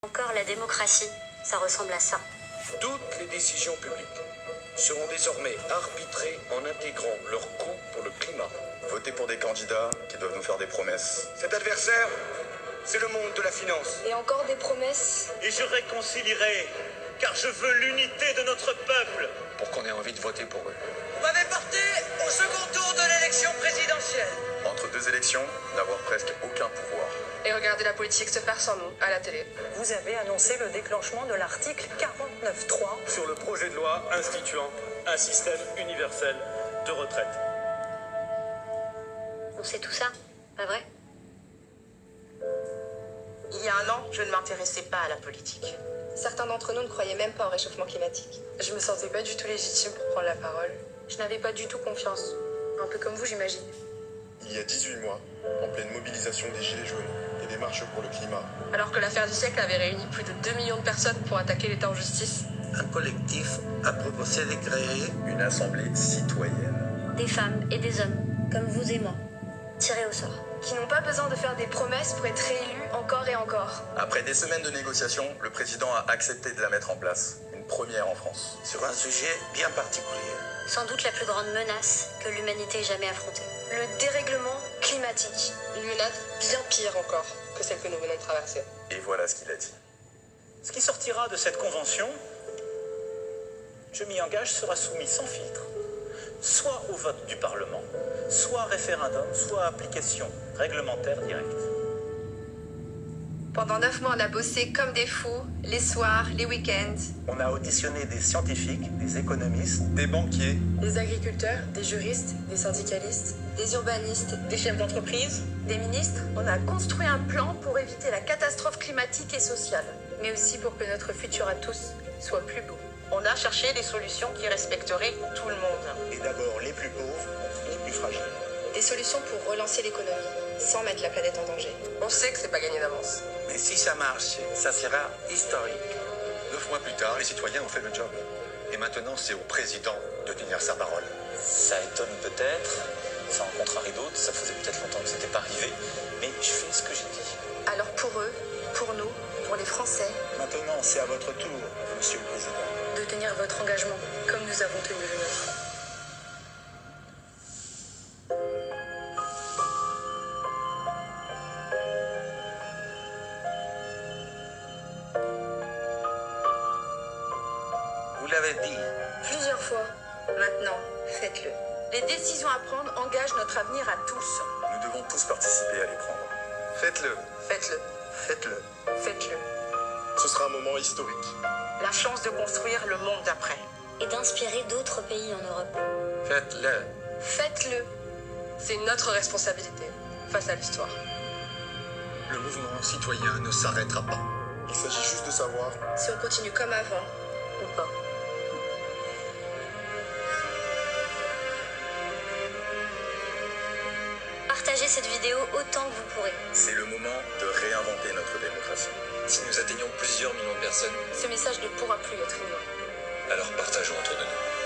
Encore la démocratie, ça ressemble à ça. Toutes les décisions publiques seront désormais arbitrées en intégrant leurs coûts pour le climat. Voter pour des candidats qui doivent nous faire des promesses. Cet adversaire, c'est le monde de la finance. Et encore des promesses. Et je réconcilierai, car je veux l'unité de notre peuple. Pour qu'on ait envie de voter pour eux. Vous m'avez porté au second tour de l'élection présidentielle. Entre deux élections, n'avoir presque aucun pouvoir. Et regarder la politique se faire sans nous, à la télé. Vous avez annoncé le déclenchement de l'article 49.3 sur le projet de loi instituant un système universel de retraite. On sait tout ça, pas vrai? Il y a un an, je ne m'intéressais pas à la politique. Certains d'entre nous ne croyaient même pas au réchauffement climatique. Je me sentais pas du tout légitime pour prendre la parole. Je n'avais pas du tout confiance. Un peu comme vous, j'imagine. Il y a 18 mois, en pleine mobilisation des Gilets jaunes et des marches pour le climat. Alors que l'affaire du siècle avait réuni plus de 2 millions de personnes pour attaquer l'État en justice. Un collectif a proposé de créer Une assemblée citoyenne. Des femmes et des hommes, comme vous et moi, tirés au sort. Qui n'ont pas besoin de faire des promesses pour être réélus encore et encore. Après des semaines de négociations, le président a accepté de la mettre en place. Une première en France. sur un sujet bien particulier. Sans doute la plus grande menace que l'humanité ait jamais affrontée. Le dérèglement climatique. Une menace bien pire encore que celle que nous venons de traverser. Et voilà ce qu'il a dit. Ce qui sortira de cette convention, je m'y engage, sera soumis sans filtre, soit au vote du Parlement, soit référendum, soit application réglementaire directe. Pendant 9 mois, on a bossé comme des fous, les soirs, les week-ends. On a auditionné des scientifiques, des économistes, Des banquiers, Des agriculteurs, des juristes, des syndicalistes, des urbanistes, des chefs d'entreprise, des ministres. On a construit un plan pour éviter la catastrophe climatique et sociale, mais aussi pour que notre futur à tous soit plus beau. On a cherché des solutions qui respecteraient tout le monde. et d'abord les plus pauvres, les plus fragiles. Des solutions pour relancer l'économie, sans mettre la planète en danger. On sait que c'est pas gagné d'avance. Mais si ça marche, ça sera historique. 9 mois plus tard, les citoyens ont fait le job. Et maintenant, c'est au président de tenir sa parole. Ça étonne peut-être, ça en contrarie d'autres, ça faisait peut-être longtemps que c'était pas arrivé, mais je fais ce que j'ai dit. Alors pour eux, pour nous, pour les Français, Maintenant, c'est à votre tour, Monsieur le Président. de tenir votre engagement, comme nous avons tenu le nôtre. Vous l'avez dit. Plusieurs fois. Maintenant, faites-le. Les décisions à prendre engagent notre avenir à tous. nous devons tous participer à les prendre. Faites-le, Faites-le. faites-le. Faites-le. Ce sera un moment historique. La chance de construire le monde d'après. Et d'inspirer d'autres pays en Europe. Faites-le. Faites-le. C'est notre responsabilité face à l'histoire. Le mouvement citoyen ne s'arrêtera pas. Il s'agit juste de savoir Si on continue comme avant, ou pas. Partagez cette vidéo autant que vous pourrez. c'est le moment de réinventer notre démocratie. Si nous atteignons plusieurs millions de personnes, Ce message ne pourra plus être ignoré. alors partageons autour de nous.